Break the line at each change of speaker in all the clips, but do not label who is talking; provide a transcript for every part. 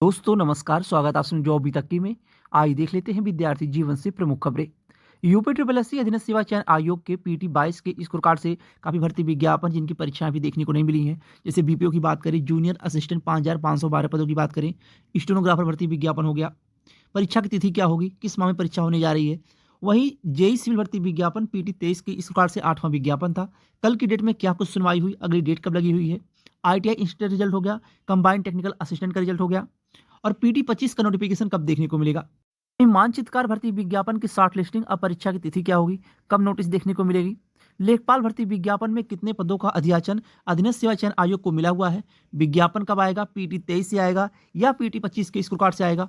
दोस्तों नमस्कार, स्वागत आप सुन जो अभी तक की में। आइए देख लेते हैं विद्यार्थी जीवन से प्रमुख खबरें। यूपी ट्रिपल एस सी अधीनस्थ सेवा चयन आयोग के पीटी 22 के स्कोर कार्ड से काफी भर्ती विज्ञापन जिनकी परीक्षाएं भी देखने को नहीं मिली हैं। जैसे बीपीओ की बात करें, जूनियर असिस्टेंट 5512 पदों की बात करें, स्टेनोग्राफर भर्ती विज्ञापन हो गया। परीक्षा की तिथि क्या होगी, किस माह में परीक्षा होने जा रही है। वहीं जेई सिविल भर्ती विज्ञापन पीटी 23 के स्कोर कार्ड से 8वां विज्ञापन था। कल की डेट में क्या कुछ सुनवाई हुई, अगली डेट कब लगी हुई है। आईटीआई इंस्टीट्यूट रिजल्ट हो गया, कंबाइंड टेक्निकल असिस्टेंट का रिजल्ट हो गया और पीटी 25 का नोटिफिकेशन कब देखने को मिलेगा। मानचित्रकार भर्ती विज्ञापन की शॉर्ट लिस्टिंग, अब परीक्षा की तिथि क्या होगी, कब नोटिस देखने को मिलेगी। लेखपाल भर्ती विज्ञापन में कितने पदों का अध्याचन अधीनस्थ सेवा चयन आयोग को मिला हुआ है। विज्ञापन कब आएगा, पीटी 23 से आएगा या पीटी 25 के स्कोर कार्ड से आएगा।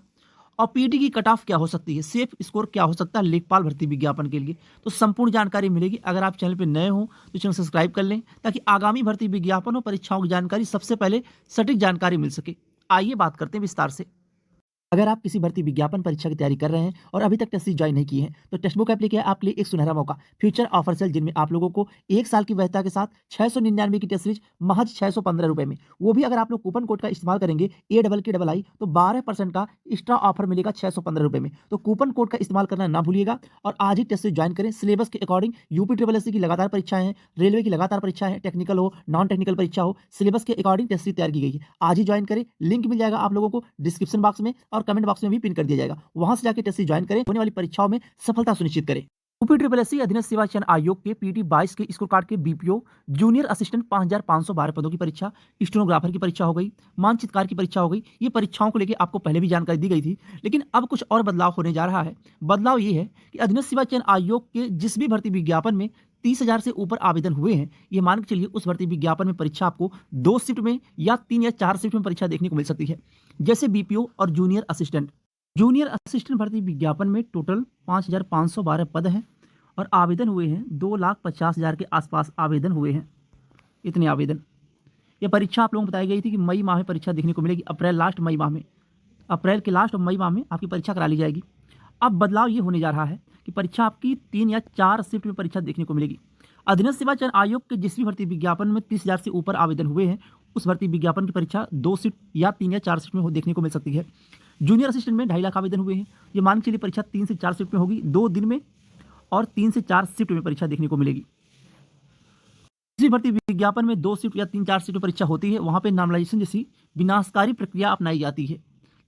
और पीटी की कट ऑफ क्या हो सकती है, सेफ स्कोर क्या हो सकता है लेखपाल भर्ती विज्ञापन के लिए। तो संपूर्ण जानकारी मिलेगी। अगर आप चैनल पर नए हो तो चैनल सब्सक्राइब कर लें ताकि आगामी भर्ती विज्ञापन और परीक्षाओं की जानकारी सबसे पहले सटीक जानकारी मिल सके। आइए बात करते हैं विस्तार से। अगर आप किसी भर्ती विज्ञापन परीक्षा की तैयारी कर रहे हैं और अभी तक टेस्ट सीरीज ज्वाइन नहीं की है तो टेक्स्ट बुक ऐप लेके आपके लिए एक सुनहरा मौका, फ्यूचर ऑफर सेल, जिनमें आप लोगों को 1 साल की वैधता के साथ 699 की टेस्ट सीरीज महज 615 रुपए में, वो भी अगर आप लोग कूपन कोड का इस्तेमाल करेंगे AKKI तो 12% का एक्स्ट्रा ऑफर मिलेगा 615 रुपए में। तो कूपन कोड का इस्तेमाल करना ना भूलिएगा और आज ही टेस्ट सीरीज ज्वाइन करें। सिलेबस के according UP triple S C की लगातार परीक्षाएं हैं, रेलवे की लगातार परीक्षा है, टेक्निकल हो नॉन टेक्निकल परीक्षा हो, सिलेबस के अकॉर्डिंग टेस्ट सीरीज तैयार की गई है। आज ही ज्वाइन करें, लिंक मिल जाएगा आप लोगों को डिस्क्रिप्शन बॉक्स में और कमेंट बॉक्स में भी पिन कर दिया जाएगा। वहां से जाकर टेस्ट ज्वाइन करें, होने वाली परीक्षाओं में सफलता सुनिश्चित करें। यूपी ट्रिपल एस सी अधीनस्थ सेवा चयन आयोग के पीटी 22 के स्कोर कार्ड के बीपीओ जूनियर असिस्टेंट 5512 पदों की परीक्षा, स्टेनोग्राफर की परीक्षा हो गई, मानचित्रकार की परीक्षा हो गई। ये परीक्षाओं को लेकर आपको पहले भी जानकारी दी गई थी, लेकिन अब कुछ और बदलाव होने जा रहा है। बदलाव ये है कि अधीनस्थ सेवा चयन आयोग के जिस भी भर्ती विज्ञापन में 30,000 से ऊपर आवेदन हुए हैं, ये मान के चलिए उस भर्ती विज्ञापन में परीक्षा आपको 2 शिफ्ट में या 3 या 4 शिफ्ट में परीक्षा देखने को मिल सकती है। जैसे बीपीओ और जूनियर असिस्टेंट। जूनियर असिस्टेंट भर्ती विज्ञापन में टोटल 5,512 पद हैं और आवेदन हुए हैं 2,50,000 के आसपास आवेदन हुए हैं। इतने आवेदन। ये परीक्षा आप लोगों को बताई गई थी कि मई माह में परीक्षा देखने को मिलेगी, अप्रैल लास्ट मई माह में, अप्रैल के लास्ट और मई माह में आपकी परीक्षा करा ली जाएगी। अब बदलाव ये होने जा रहा है कि परीक्षा आपकी 3 या 4 शिफ्ट में परीक्षा देखने को मिलेगी। अधीनस्थ सेवा चयन आयोग के जिस भी भर्ती विज्ञापन में 30,000 से ऊपर आवेदन हुए हैं, उस भर्ती विज्ञापन की परीक्षा 2 शिफ्ट या 3 या 4 शिफ्ट में देखने को मिल सकती है। जूनियर असिस्टेंट में 2.5 लाख आवेदन हुए हैं, ये मान के चलिए परीक्षा 3 से 4 शिफ्ट में होगी, 2 दिन में, और 3 से 4 शिफ्ट में परीक्षा देखने को मिलेगी। किसी भर्ती विज्ञापन में 2 शिफ्ट या 3-4 शिफ्ट में परीक्षा होती है, वहां पे नॉर्मलाइजेशन जैसी विनाशकारी प्रक्रिया अपनाई जाती है,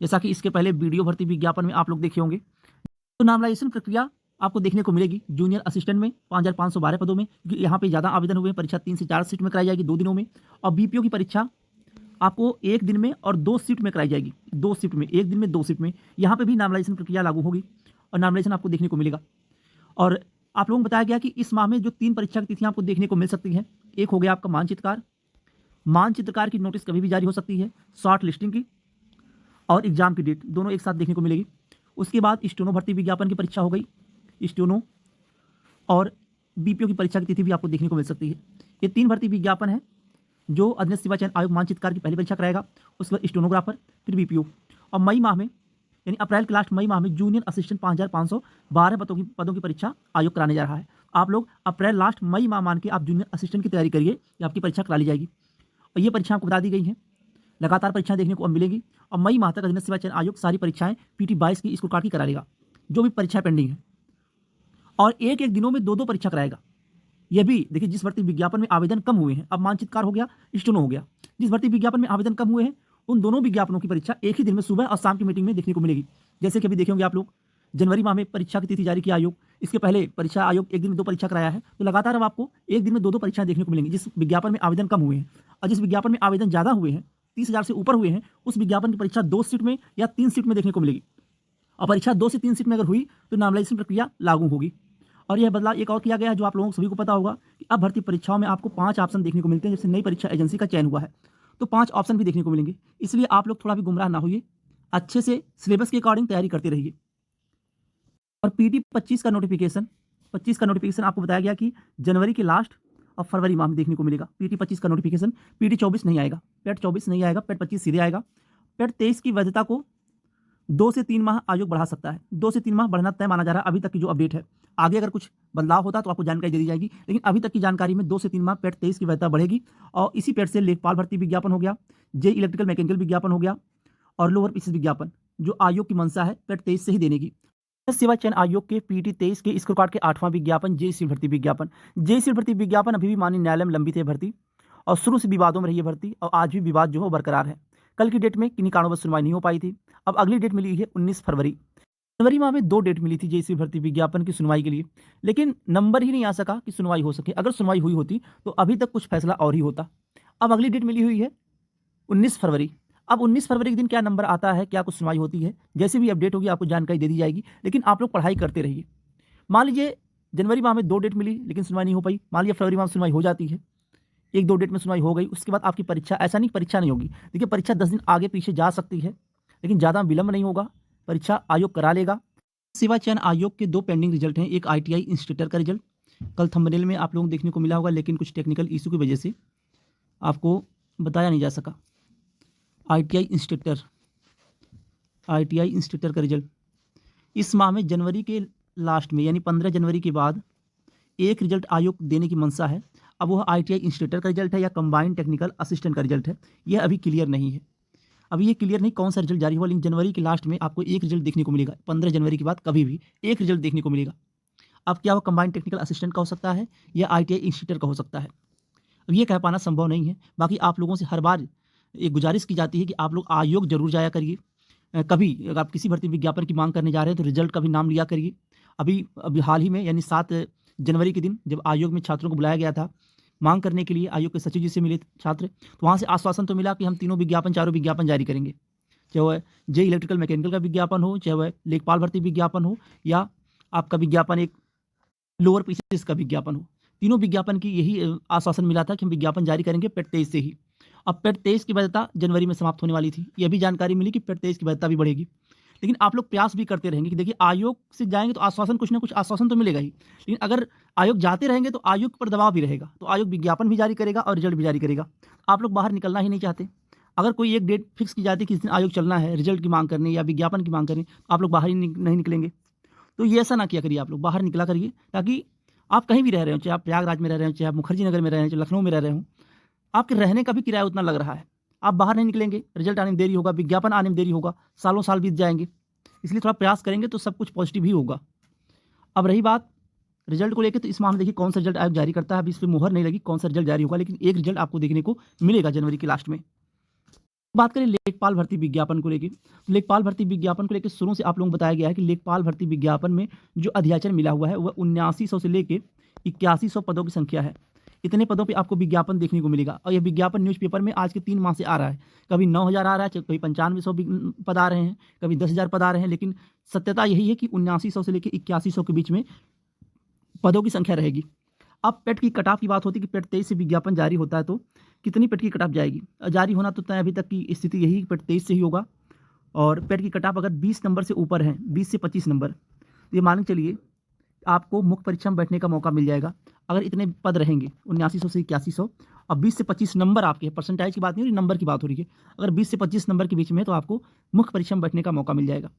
जैसा कि इसके पहले वीडियो भर्ती विज्ञापन में आप लोग देखे होंगे। तो नॉर्मलाइजेशन प्रक्रिया आपको देखने को मिलेगी जूनियर असिस्टेंट में 5,512 पदों में, क्योंकि यहाँ पे ज़्यादा आवेदन हुए हैं। परीक्षा 3 से 4 शिफ्ट में कराई जाएगी 2 दिनों में। और बीपीओ की परीक्षा आपको 1 दिन में और 2 शिफ्ट में कराई जाएगी, 2 शिफ्ट में, 1 दिन में 2 शिफ्ट में। यहाँ पे भी नॉर्मलाइजेशन प्रक्रिया लागू होगी और नॉर्मलाइजेशन आपको देखने को मिलेगा। और आप लोगों को बताया गया कि इस माह में जो 3 परीक्षा की तिथियां आपको देखने को मिल सकती हैं, एक हो गया आपका मानचित्रकार। मानचित्रकार की नोटिस कभी भी जारी हो सकती है, शॉर्ट लिस्टिंग की और एग्जाम की डेट दोनों एक साथ देखने को मिलेगी। उसके बाद स्टेनो भर्ती विज्ञापन की परीक्षा हो गई, स्टेनो और बीपीओ की परीक्षा की तिथि भी आपको देखने को मिल सकती है। ये 3 भर्ती विज्ञापन है जो अधीनस्थ सेवा चयन आयोग मानचित्रकार की पहली परीक्षा कराएगा, उसके बाद स्टेनोग्राफर, फिर बीपीओ। और मई माह में यानी अप्रैल के लास्ट मई माह में जूनियर असिस्टेंट 5,512 पदों की परीक्षा आयोग कराने जा रहा है। आप लोग अप्रैल लास्ट मई माह मान के आप जूनियर असिस्टेंट की तैयारी करिए, ये आपकी परीक्षा करा ली जाएगी। और ये परीक्षा आपको बता दी गई हैं, लगातार परीक्षाएं देखने को अब मिलेगी। और मई माह तक अधीनस्थ सेवा चयन आयोग सारी परीक्षाएं पीटी 22 की स्कोर कार्ड की करा लेगा, जो भी परीक्षा पेंडिंग है। और एक एक दिनों में 2-2 परीक्षा कराएगा। यह भी देखिए, जिस भर्ती विज्ञापन में आवेदन कम हुए हैं, अब मानचित्रकार हो गया, स्टेनो हो गया, जिस भर्ती विज्ञापन में आवेदन कम हुए हैं उन दोनों विज्ञापनों की परीक्षा एक ही दिन में सुबह और शाम की मीटिंग में देखने को मिलेगी। जैसे कि अभी देखेंगे आप लोग, जनवरी माह में परीक्षा की तिथि जारी किया आयोग, इसके पहले परीक्षा आयोग एक दिन में 2 परीक्षा कराया है। तो लगातार अब आपको एक दिन में 2-2 परीक्षाएं देखने को मिलेंगी, जिस विज्ञापन में आवेदन कम हुए हैं। और जिस विज्ञापन में आवेदन ज़्यादा हुए हैं, 30,000 से ऊपर हुए हैं, उस विज्ञापन की परीक्षा 2 शिफ्ट में या 3 शिफ्ट में देखने को मिलेगी। और परीक्षा 2 से 3 शिफ्ट में अगर हुई तो नॉर्मलाइजेशन प्रक्रिया लागू होगी। और यह बदलाव एक और किया गया है जो आप लोगों को सभी को पता होगा कि अब भर्ती परीक्षाओं में आपको 5 ऑप्शन देखने को मिलते हैं। जैसे नई परीक्षा एजेंसी का चयन हुआ है तो 5 ऑप्शन भी देखने को मिलेंगे, इसलिए आप लोग थोड़ा भी गुमराह ना होइए, अच्छे से सिलेबस के अकॉर्डिंग तैयारी करते रहिए। और पीटी 25 का नोटिफिकेशन आपको बताया गया कि जनवरी के लास्ट और फरवरी माह में देखने को मिलेगा। पीटी 25 का नोटिफिकेशन, पीटी 24 नहीं आएगा, पेट 24 नहीं आएगा, पेट 25 सीधे आएगा। पेट 23 की वैधता को 2 से 3 माह आयोग बढ़ा सकता है, 2 से 3 माह बढ़ना तय माना जा रहा है अभी तक की जो अपडेट है। आगे अगर कुछ बदलाव होता तो आपको जानकारी दे दी जाएगी, लेकिन अभी तक की जानकारी में 2 से 3 माह पेट 23 की वैधता बढ़ेगी। और इसी पेट से लेखपाल भर्ती विज्ञापन हो गया, जे इलेक्ट्रिकल मैकेनिकल विज्ञापन हो गया और लोअर पीसीएस विज्ञापन जो आयोग की मंशा है पेट 23 से ही देने की। सेवा चयन आयोग के पीटी 23 के स्कोर कार्ड के 8वां विज्ञापन जेईसी भर्ती विज्ञापन। जेईसी भर्ती विज्ञापन अभी भी माननीय न्यायालय में लंबित है भर्ती और शुरू से विवादों में रही है भर्ती और आज भी विवाद जो है बरकरार है। कल की डेट में किन्हीं कारणों सुनवाई नहीं हो पाई थी। अब अगली डेट मिली है 19 फरवरी। जनवरी माह में 2 डेट मिली थी जेईसी भर्ती विज्ञापन की सुनवाई के लिए, लेकिन नंबर ही नहीं आ सका कि सुनवाई हो सके। अगर सुनवाई हुई होती तो अभी तक कुछ फैसला और ही होता। अब अगली डेट मिली हुई है 19 फरवरी। अब 19 फरवरी के दिन क्या नंबर आता है, क्या कुछ सुनवाई होती है, जैसे भी अपडेट होगी आपको जानकारी दे दी जाएगी। लेकिन आप लोग पढ़ाई करते रहिए। मान लीजिए जनवरी माह में 2 डेट मिली लेकिन सुनवाई नहीं हो पाई, मान लीजिए फरवरी माह में सुनवाई हो जाती है, 1-2 डेट में सुनवाई हो गई, उसके बाद आपकी परीक्षा, ऐसा नहीं परीक्षा नहीं होगी, देखिए परीक्षा 10 दिन आगे पीछे जा सकती है, लेकिन ज़्यादा विलंब नहीं होगा, परीक्षा आयोग करा लेगा। सेवा चयन आयोग के 2 पेंडिंग रिजल्ट हैं, एक आईटीआई इंस्ट्रक्टर का रिजल्ट कल थंबनेल में आप लोगों को देखने को मिला होगा, लेकिन कुछ टेक्निकल इशू की वजह से आपको बताया नहीं जा सका। आईटीआई इंस्ट्रक्टर का रिजल्ट इस माह में जनवरी के लास्ट में यानी 15 जनवरी के बाद एक रिजल्ट आयोग देने की मंशा है। अब वह आईटीआई इंस्ट्रक्टर का रिजल्ट है या कंबाइंड टेक्निकल असिस्टेंट का रिजल्ट है, यह अभी क्लियर नहीं है। अभी ये क्लियर नहीं कौन सा रिजल्ट जारी हुआ, लेकिन जनवरी के लास्ट में आपको एक रिजल्ट देखने को मिलेगा। 15 जनवरी के बाद कभी भी एक रिजल्ट देखने को मिलेगा। अब क्या वो कंबाइंड टेक्निकल असिस्टेंट का हो सकता है या आईटीआई इंस्ट्रक्टर का हो सकता है, अब ये कह पाना संभव नहीं है। बाकी आप लोगों से हर बार एक गुजारिश की जाती है कि आप लोग आयोग जरूर जाया करिए। कभी अगर आप किसी भर्ती विज्ञापन की मांग करने जा रहे हैं तो रिजल्ट का भी नाम लिया करिए। अभी हाल ही में यानी 7 जनवरी के दिन जब आयोग में छात्रों को बुलाया गया था मांग करने के लिए, आयोग के सचिव जी से मिले छात्र, तो वहाँ से आश्वासन तो मिला कि हम चारों विज्ञापन जारी करेंगे, चाहे वह जे इलेक्ट्रिकल मैकेनिकल का विज्ञापन हो, चाहे वह लेखपाल भर्ती विज्ञापन हो, या आपका विज्ञापन एक लोअर पीसीएस का विज्ञापन हो। तीनों विज्ञापन की यही आश्वासन मिला था कि हम विज्ञापन जारी करेंगे पेट 23 से ही। अब पेट 23 की वैधता जनवरी में समाप्त होने वाली थी, यह भी जानकारी मिली कि पेट 23 की वैधता भी बढ़ेगी। लेकिन आप लोग प्रयास भी करते रहेंगे कि देखिए आयोग से जाएंगे तो आश्वासन, कुछ ना कुछ आश्वासन तो मिलेगा ही, लेकिन अगर आयोग जाते रहेंगे तो आयोग पर दबाव भी रहेगा, तो आयोग विज्ञापन भी जारी करेगा और रिजल्ट भी जारी करेगा। आप लोग बाहर निकलना ही नहीं चाहते। अगर कोई एक डेट फिक्स की जाती है कि इस दिन आयोग चलना है रिजल्ट की मांग करने या विज्ञापन की मांग करने, तो आप लोग बाहर ही नहीं निकलेंगे। तो ये ऐसा ना किया करिए, आप लोग बाहर निकला करिए, ताकि आप कहीं भी रह रहे हो, चाहे आप प्रयागराज में रह रहे हो, चाहे आप मुखर्जी नगर में रह रहे हो, चाहे लखनऊ में रह रहे हो, आपके रहने का भी किराया उतना लग रहा है। आप बाहर नहीं निकलेंगे, रिजल्ट आने में देरी होगा, विज्ञापन आने में देरी होगा, सालों साल बीत जाएंगे। इसलिए थोड़ा प्रयास करेंगे तो सब कुछ पॉजिटिव ही होगा। अब रही बात रिजल्ट को लेकर, तो इस माह में देखिए कौन सा रिजल्ट आयोग जारी करता है। अभी इस पर मुहर नहीं लगी कौन सा रिजल्ट जारी होगा, लेकिन एक रिजल्ट आपको देखने को मिलेगा जनवरी के लास्ट में। बात करें लेखपाल भर्ती विज्ञापन को लेकर, तो लेखपाल भर्ती विज्ञापन को लेकर शुरू से आप लोगों को बताया गया है कि लेखपाल भर्ती विज्ञापन में जो अध्याचन मिला हुआ है वह 7900 से लेकर 8100 पदों की संख्या है। इतने पदों पे आपको विज्ञापन देखने को मिलेगा और यह विज्ञापन न्यूज़पेपर में आज के 3 माह से आ रहा है। कभी 9000 आ रहा है, कभी 9500 पद आ रहे हैं, कभी 10,000 पद आ रहे हैं, लेकिन सत्यता यही है कि 7900 से लेकर 8100 के बीच में पदों की संख्या रहेगी। अब पेट की कट ऑफ की बात होती है कि पेट 23 से विज्ञापन जारी होता है तो कितनी पेट की कट ऑफ जाएगी। जारी होना तो तय अभी तक की स्थिति यही पेट 23 से ही होगा, और पेट की कट ऑफ अगर 20 नंबर से ऊपर है, 20 से 25 नंबर, तो ये मान के चलिए आपको मुख्य परीक्षा में बैठने का मौका मिल जाएगा। अगर इतने पद रहेंगे 7900 से 8100 और 20 से 25 नंबर आपके, परसेंटाइज की बात नहीं हो रही, नंबर की बात हो रही है, अगर 20 से 25 नंबर के बीच में तो आपको मुख्य परीक्षा में बैठने का मौका मिल जाएगा।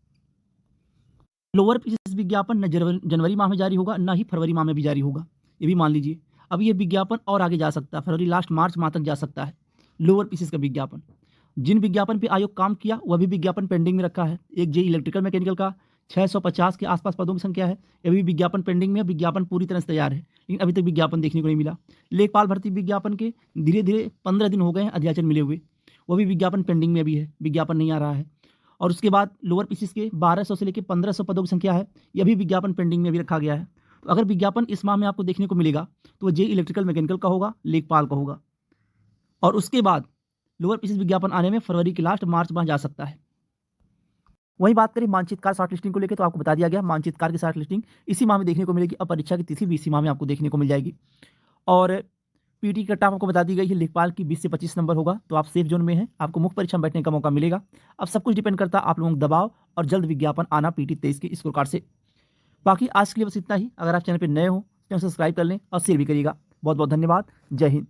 लोअर पीसीएस विज्ञापन न जनवरी माह में जारी होगा, न ही फरवरी माह में भी जारी होगा, ये भी मान लीजिए। अब ये विज्ञापन और आगे जा सकता है, फरवरी लास्ट मार्च माह तक जा सकता है लोअर पीसीएस का विज्ञापन। जिन विज्ञापन पे आयोग काम किया वह भी विज्ञापन पेंडिंग में रखा है। एक जे इलेक्ट्रिकल मैकेनिकल का 650 के आसपास पदों की संख्या है, ये भी विज्ञापन पेंडिंग में, विज्ञापन पूरी तरह से तैयार है, लेकिन अभी तक विज्ञापन देखने को नहीं मिला। लेखपाल भर्ती विज्ञापन के धीरे धीरे 15 दिन हो गए हैं अध्याचन मिले हुए, वो भी विज्ञापन पेंडिंग में भी है, विज्ञापन नहीं आ रहा है। और उसके बाद लोअर पीसीएस के 1200 से लेकर 1500 पदों की संख्या है, यह भी विज्ञापन पेंडिंग में भी रखा गया है। तो अगर विज्ञापन इस माह में आपको देखने को मिलेगा तो वह जे इलेक्ट्रिकल मैकेनिकल का होगा, लेखपाल का होगा, और उसके बाद लोअर पीसीएस विज्ञापन आने में फरवरी के लास्ट मार्च माह जा सकता है। वही बात करें मानचित्रकार शॉर्ट लिस्टिंग को लेकर, तो आपको बता दिया गया मानचित्रकार की शॉर्ट लिस्टिंग इसी माह में देखने को मिलेगी। अब परीक्षा की तिथि भी इसी माह में आपको देखने को मिल जाएगी। और पीटी कट ऑफ आपको बता दी गई है, लेखपाल की 20 से 25 नंबर होगा, तो आप सेफ जोन में हैं, आपको मुख्य परीक्षा में बैठने का मौका मिलेगा। अब सब कुछ डिपेंड करता है आप लोगों का दबाव और जल्द विज्ञापन आना पीटी 23 के स्कोर कार्ड से। बाकी आज के लिए बस इतना ही। अगर आप चैनल पर नए हो चैनल सब्सक्राइब कर लें और शेयर भी करिएगा। बहुत बहुत धन्यवाद। जय हिंद।